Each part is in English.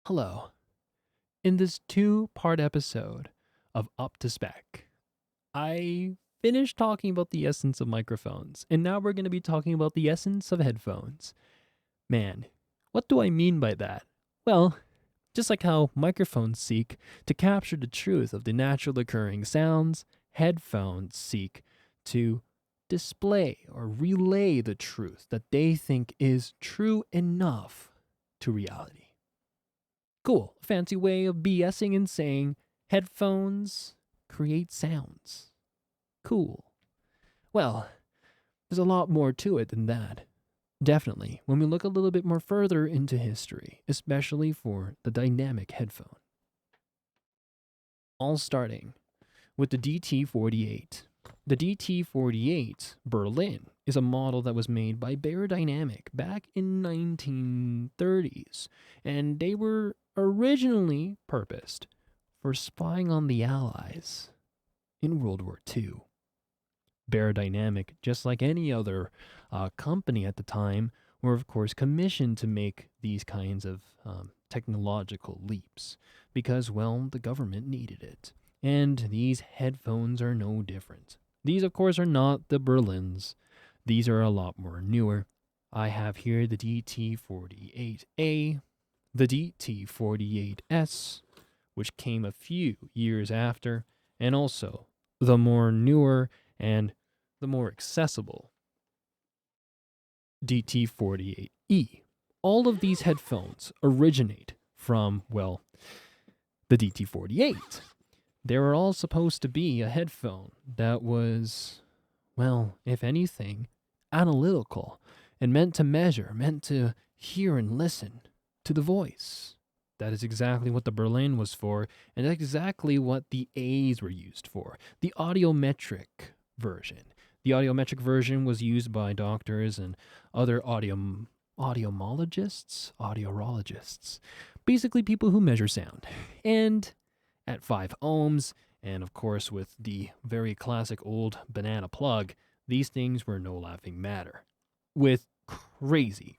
Hello. In this two-part episode of Up to Spec, I finished talking about the essence of microphones, and now we're going to be talking about the essence of headphones. Man, what do I mean by that? Well, just like how microphones seek to capture the truth of the natural occurring sounds, headphones seek to display or relay the truth that they think is true enough to reality. Cool. Fancy way of BSing and saying headphones create sounds. Cool. Well, there's a lot more to it than that. Definitely, when we look a little bit more further into history, especially for the dynamic headphone. All starting with the DT48. The DT48 Berlin is a model that was made by Beyerdynamic back in 1930s, and they were originally purposed for spying on the Allies in World War II. Beyerdynamic, just like any other company at the time, were of course commissioned to make these kinds of technological leaps because, well, the government needed it. And these headphones are no different. These, of course, are not the Berlins. These are a lot more newer. I have here the DT48A, the DT48S, which came a few years after, and also the more newer and the more accessible DT48E. All of these headphones originate from, well, the DT48. They were all supposed to be a headphone that was, well, if anything, analytical and meant to measure, meant to hear and listen to the voice. That is exactly what the Berlin was for, and that's exactly what the A's were used for. The audiometric version. The audiometric version was used by doctors and other audiologists, basically people who measure sound. And at 5 ohms, and of course with the very classic old banana plug, these things were no laughing matter. With crazy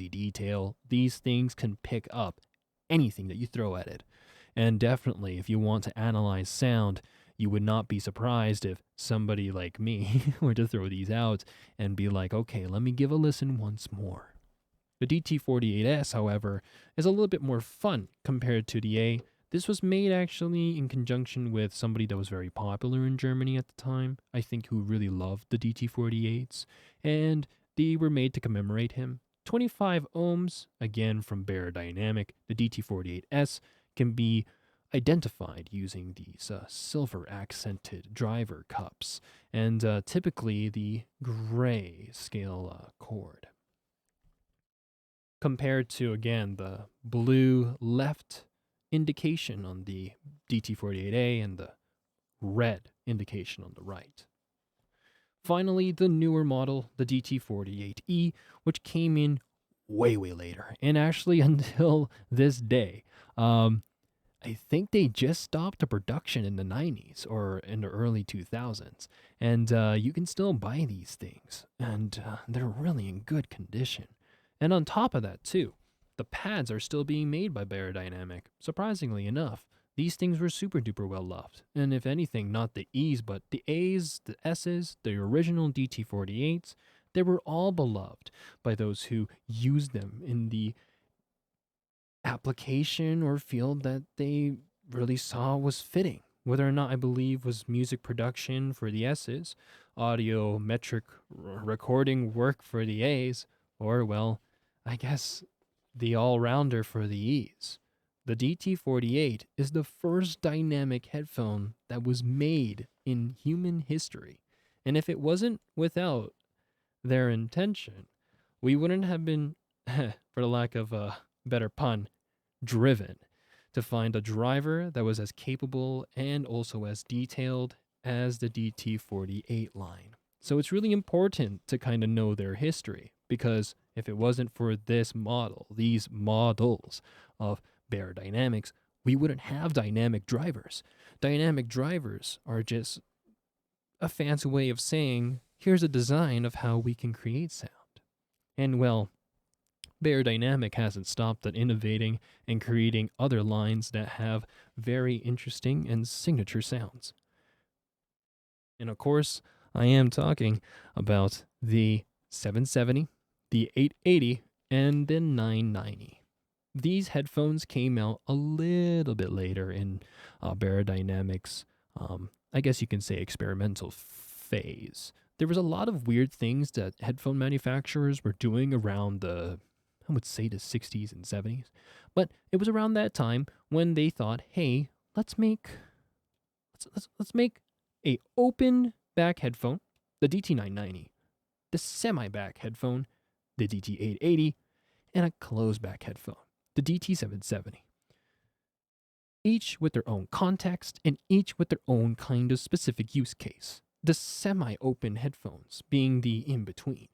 detail, these things can pick up anything that you throw at it. And definitely, if you want to analyze sound, you would not be surprised if somebody like me were to throw these out and be like, okay, let me give a listen once more. The DT48S, however, is a little bit more fun compared to the A. This was made actually in conjunction with somebody that was very popular in Germany at the time, I think, who really loved the DT48s, and they were made to commemorate him. 25 ohms, again from Beyerdynamic, the DT48S can be identified using these silver accented driver cups and typically the gray scale chord. Compared to, again, the blue left indication on the DT48A and the red indication on the right. Finally, the newer model, the DT48E, which came in way later, and actually until this day. I think they just stopped the production in the 90s or in the early 2000s, and you can still buy these things, and they're really in good condition. And on top of that, too, the pads are still being made by Beyerdynamic. Surprisingly enough, these things were super duper well loved. And if anything, not the E's, but the A's, the S's, the original DT48s, they were all beloved by those who used them in the application or field that they really saw was fitting. Whether or not I believe was music production for the S's, audio metric recording work for the A's, or, well, I guess the all-rounder for the E's. The DT48 is the first dynamic headphone that was made in human history. And if it wasn't without their intention, we wouldn't have been, for the lack of a better pun, driven to find a driver that was as capable and also as detailed as the DT48 line. So it's really important to kind of know their history, because if it wasn't for this model, these models of Beyerdynamics, we wouldn't have dynamic drivers. Dynamic drivers are just a fancy way of saying, here's a design of how we can create sound. And, well, Beyerdynamic hasn't stopped at innovating and creating other lines that have very interesting and signature sounds. And of course, I am talking about the 770, the 880, and the 990. These headphones came out a little bit later in Beyerdynamic's, I guess you can say, experimental phase. There was a lot of weird things that headphone manufacturers were doing around I would say the 60s and 70s. But it was around that time when they thought, hey, let's make a open back headphone, the DT990, the semi back headphone, the DT880, and a closed back headphone, the DT770. Each with their own context and each with their own kind of specific use case. The semi open headphones being the in between.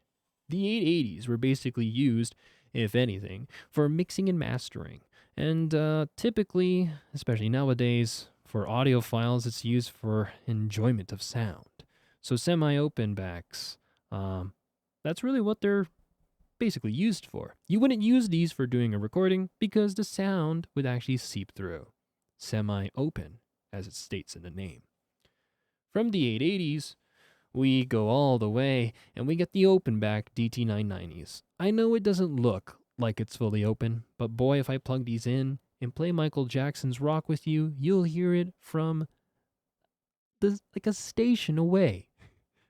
The 880s were basically used, if anything, for mixing and mastering. And typically, especially nowadays, for audiophiles, it's used for enjoyment of sound. So semi-open backs, that's really what they're basically used for. You wouldn't use these for doing a recording because the sound would actually seep through. Semi-open, as it states in the name. From the 880s, we go all the way and we get the open back DT990s. I know it doesn't look like it's fully open, but boy, if I plug these in and play Michael Jackson's Rock with you, you'll hear it from like a station away.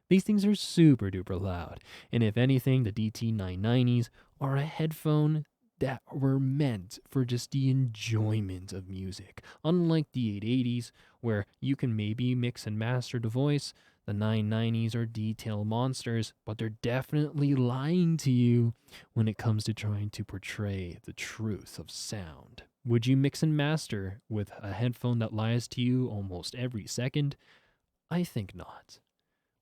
These things are super duper loud. And if anything, the DT990s are a headphone that were meant for just the enjoyment of music. Unlike the 880s, where you can maybe mix and master the voice, the 990s are detail monsters, but they're definitely lying to you when it comes to trying to portray the truth of sound. Would you mix and master with a headphone that lies to you almost every second? I think not.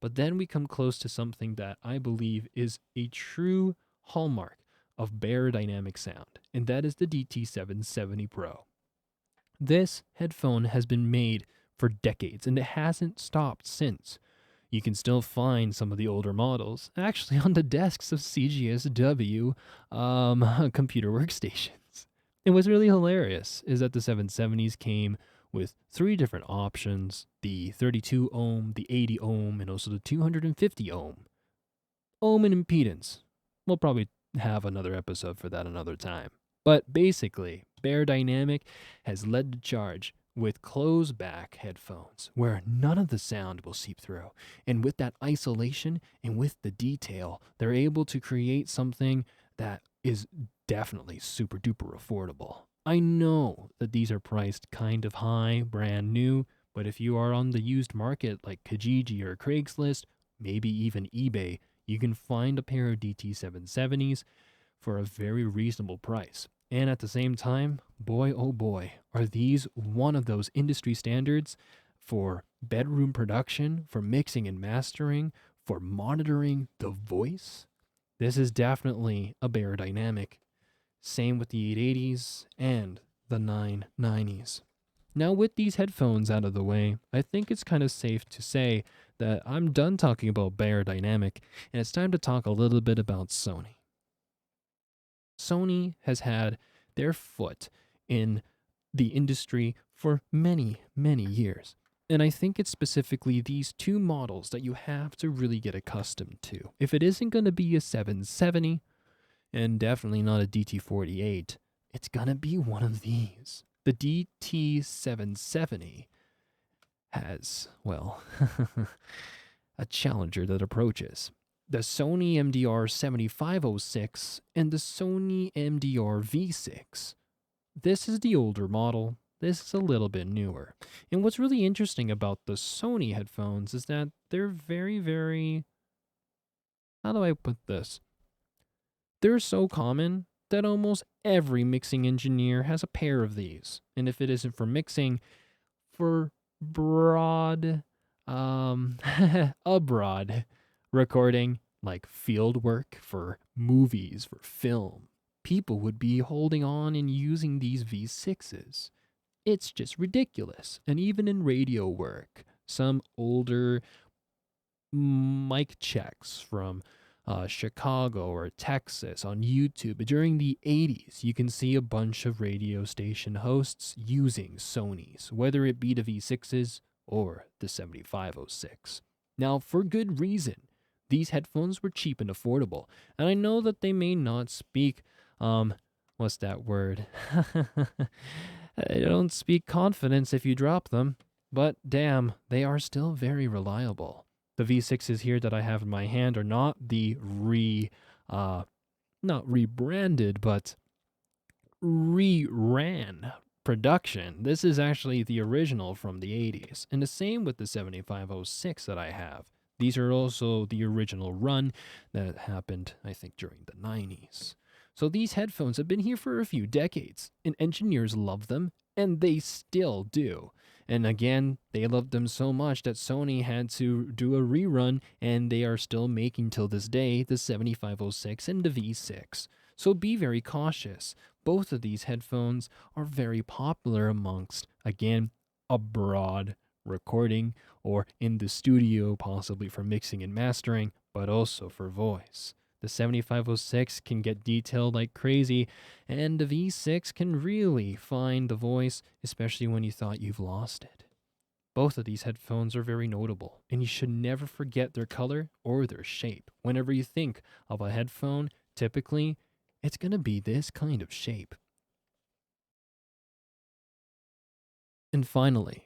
But then we come close to something that I believe is a true hallmark of Beyerdynamic sound, and that is the DT770 Pro. This headphone has been made for decades, and it hasn't stopped since. You can still find some of the older models actually on the desks of CGSW computer workstations. And what's really hilarious is that the 770s came with 3 different options: the 32 ohm, the 80 ohm, and also the 250 ohm. Ohm and impedance. We'll probably have another episode for that another time. But basically, Beyerdynamic has led the charge with closed back headphones where none of the sound will seep through. And with that isolation and with the detail, they're able to create something that is definitely super duper affordable. I know that these are priced kind of high, brand new, but if you are on the used market like Kijiji or Craigslist, maybe even eBay, you can find a pair of DT770s for a very reasonable price. And at the same time, boy oh boy, are these one of those industry standards for bedroom production, for mixing and mastering, for monitoring the voice. This is definitely a Beyerdynamic. Same with the 880s and the 990s. Now, with these headphones out of the way, I think it's kind of safe to say that I'm done talking about Beyerdynamic, and it's time to talk a little bit about Sony. Sony has had their foot in the industry for many, many years. And I think it's specifically these 2 models that you have to really get accustomed to. If it isn't going to be a 770, and definitely not a DT48, it's going to be one of these. The DT770 has, well, a challenger that approaches. The Sony MDR 7506 and the Sony MDR V6. This is the older model. This is a little bit newer. And what's really interesting about the Sony headphones is that they're very, very... How do I put this? They're so common that almost every mixing engineer has a pair of these. And if it isn't for mixing, for broad, abroad recording, like field work for movies, for film, people would be holding on and using these V6s. It's just ridiculous. And even in radio work, some older mic checks from Chicago or Texas on YouTube during the 80s, you can see a bunch of radio station hosts using Sony's, whether it be the V6s or the 7506. Now, for good reason. These headphones were cheap and affordable, and I know that they may not speak, what's that word? They don't speak confidence if you drop them, but damn, they are still very reliable. The V6s here that I have in my hand are not the not rebranded, but reran production. This is actually the original from the 80s, and the same with the 7506 that I have. These are also the original run that happened, I think, during the 90s. So these headphones have been here for a few decades, and engineers love them, and they still do. And again, they loved them so much that Sony had to do a rerun, and they are still making till this day the 7506 and the V6. So be very cautious. Both of these headphones are very popular amongst, again, a broad recording or in the studio, possibly for mixing and mastering, but also for voice. The 7506 can get detailed like crazy, and the V6 can really find the voice, especially when you thought you've lost it. Both of these headphones are very notable, and you should never forget their color or their shape. Whenever you think of a headphone, typically, it's going to be this kind of shape. And finally,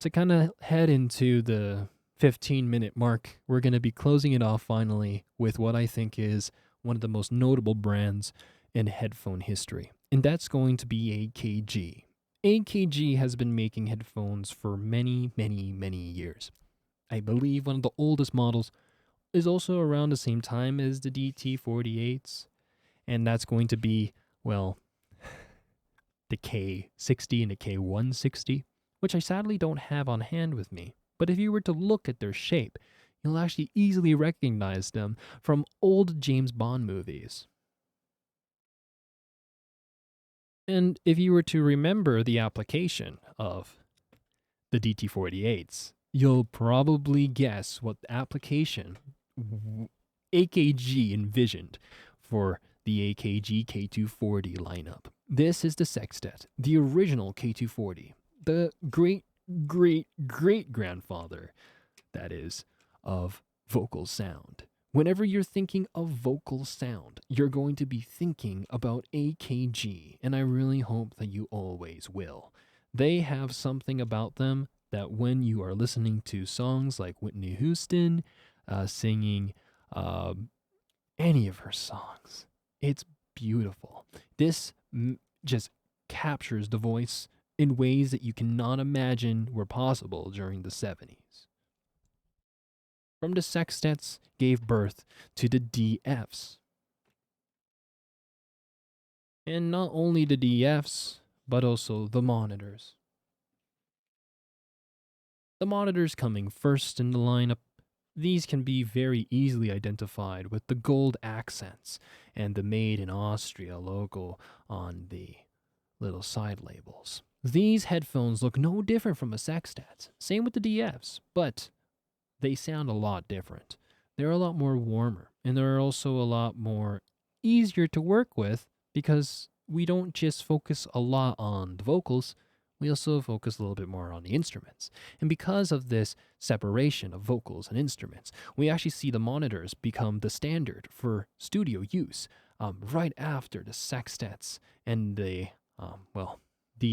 to kind of head into the 15-minute mark, we're going to be closing it off finally with what I think is one of the most notable brands in headphone history, and that's going to be AKG. AKG has been making headphones for many, many, many years. I believe one of the oldest models is also around the same time as the DT48s, and that's going to be, well, the K60 and the K160, which I sadly don't have on hand with me. But if you were to look at their shape, you'll actually easily recognize them from old James Bond movies. And if you were to remember the application of the DT48s, you'll probably guess what application AKG envisioned for the AKG K240 lineup. This is the sextet, the original K240, the great grandfather, that is, of vocal sound. Whenever you're thinking of vocal sound, you're going to be thinking about AKG, and I really hope that you always will. They have something about them that when you are listening to songs like Whitney Houston singing any of her songs, it's beautiful. This just captures the voice in ways that you cannot imagine were possible during the 70s. From the sextets gave birth to the DFs. And not only the DFs, but also the monitors. The monitors coming first in the lineup, these can be very easily identified with the gold accents and the Made in Austria logo on the little side labels. These headphones look no different from a sextet. Same with the DFs, but they sound a lot different. They're a lot more warmer, and they're also a lot more easier to work with because we don't just focus a lot on the vocals, we also focus a little bit more on the instruments. And because of this separation of vocals and instruments, we actually see the monitors become the standard for studio use right after the sextets and the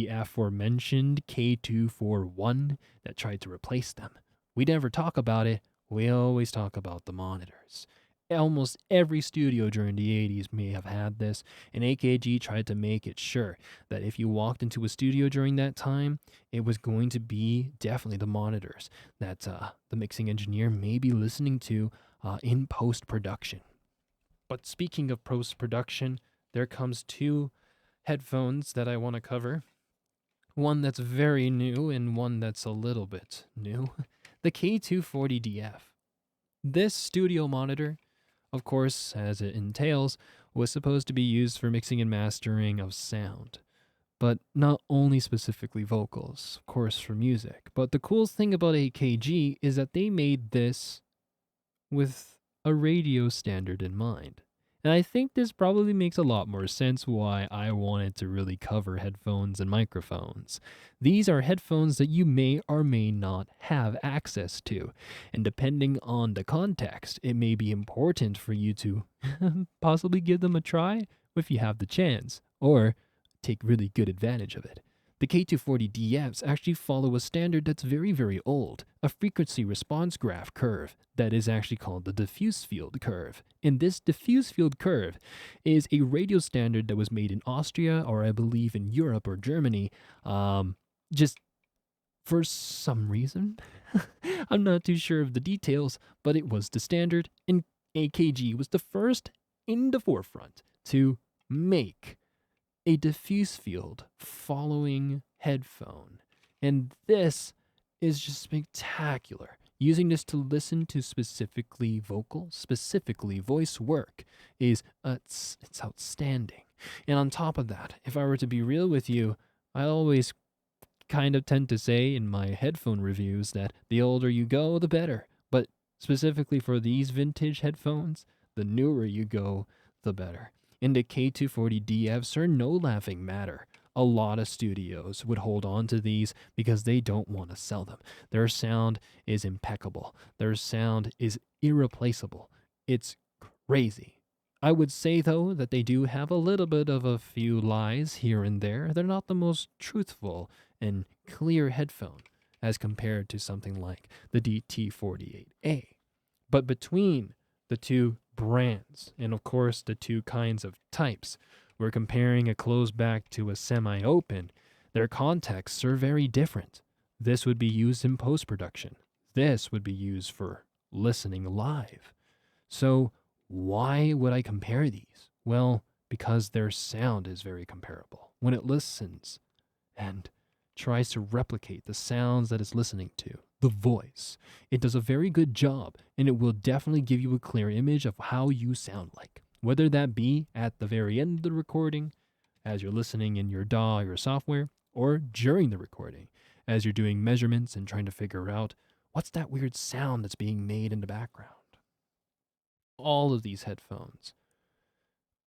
aforementioned K241 that tried to replace them. We never talk about it. We always talk about the monitors. Almost every studio during the 80s may have had this, and AKG tried to make it sure that if you walked into a studio during that time, it was going to be definitely the monitors that the mixing engineer may be listening to in post-production. But speaking of post-production, there comes two headphones that I want to cover. One that's very new and one that's a little bit new. The K240DF. This studio monitor, of course, as it entails, was supposed to be used for mixing and mastering of sound. But not only specifically vocals, of course, for music. But the cool thing about AKG is that they made this with a radio standard in mind. And I think this probably makes a lot more sense why I wanted to really cover headphones and microphones. These are headphones that you may or may not have access to, and depending on the context, it may be important for you to possibly give them a try if you have the chance, or take really good advantage of it. The K240DFs actually follow a standard that's very, very old, a frequency response graph curve that is actually called the diffuse field curve. And this diffuse field curve is a radio standard that was made in Austria, or I believe in Europe or Germany, just for some reason. I'm not too sure of the details, but it was the standard, and AKG was the first in the forefront to make a diffuse field following headphone. And this is just spectacular. Using this to listen to specifically voice work is it's outstanding. And on top of that, if I were to be real with you, I always kind of tend to say in my headphone reviews that the older you go, the better. But specifically for these vintage headphones, the newer you go, the better. And the K240DFs are no laughing matter. A lot of studios would hold on to these because they don't want to sell them. Their sound is impeccable. Their sound is irreplaceable. It's crazy. I would say, though, that they do have a little bit of a few lies here and there. They're not the most truthful and clear headphone as compared to something like the DT48A. But between the two brands, and of course the two kinds of types, we're comparing a closed back to a semi-open. Their contexts are very different. This would be used in post-production. This would be used for listening live. So why would I compare these? Well, because their sound is very comparable. When it listens and tries to replicate the sounds that it's listening to, the voice, it does a very good job, and it will definitely give you a clear image of how you sound like. Whether that be at the very end of the recording, as you're listening in your DAW or your software, or during the recording, as you're doing measurements and trying to figure out what's that weird sound that's being made in the background. All of these headphones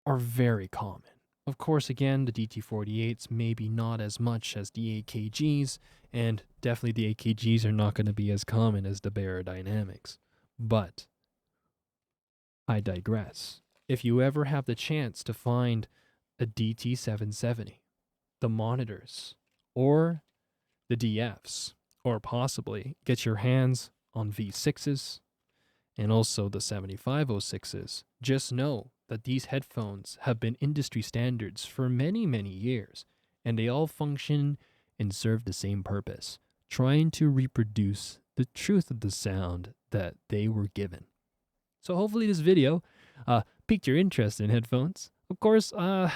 are very common. Of course, again, the DT48s maybe not as much as the AKGs, and definitely the AKGs are not going to be as common as the Beyerdynamics. But I digress. If you ever have the chance to find a DT770, the monitors, or the DFs, or possibly get your hands on V6s and also the 7506s, just know that these headphones have been industry standards for many, many years, and they all function and serve the same purpose, trying to reproduce the truth of the sound that they were given. So hopefully this video piqued your interest in headphones. Of course, I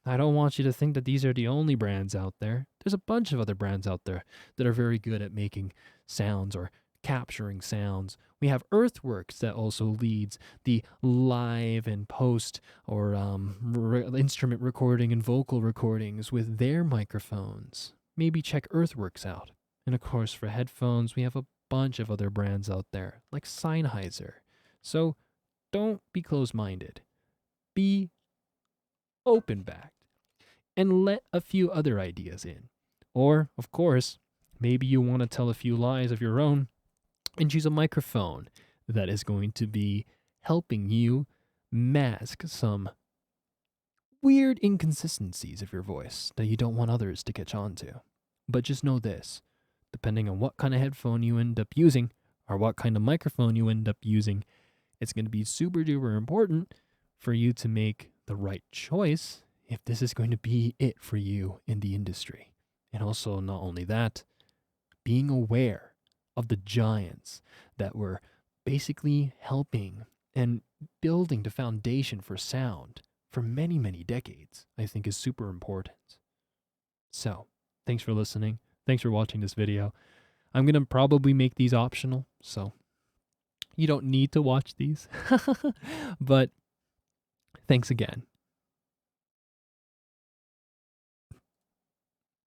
don't want you to think that these are the only brands out there. There's a bunch of other brands out there that are very good at making sounds or capturing sounds. We have Earthworks that also leads the live and post or instrument recording and vocal recordings with their microphones. Maybe check Earthworks out. And of course, for headphones, we have a bunch of other brands out there, like Sennheiser. So don't be closed-minded. Be open-backed and let a few other ideas in. Or, of course, maybe you want to tell a few lies of your own and choose a microphone that is going to be helping you mask some weird inconsistencies of your voice that you don't want others to catch on to. But just know this, depending on what kind of headphone you end up using or what kind of microphone you end up using, it's going to be super duper important for you to make the right choice if this is going to be it for you in the industry. And also, not only that, being aware of the giants that were basically helping and building the foundation for sound for many, many decades, I think is super important. So, thanks for listening. Thanks for watching this video. I'm going to probably make these optional, so you don't need to watch these. But thanks again.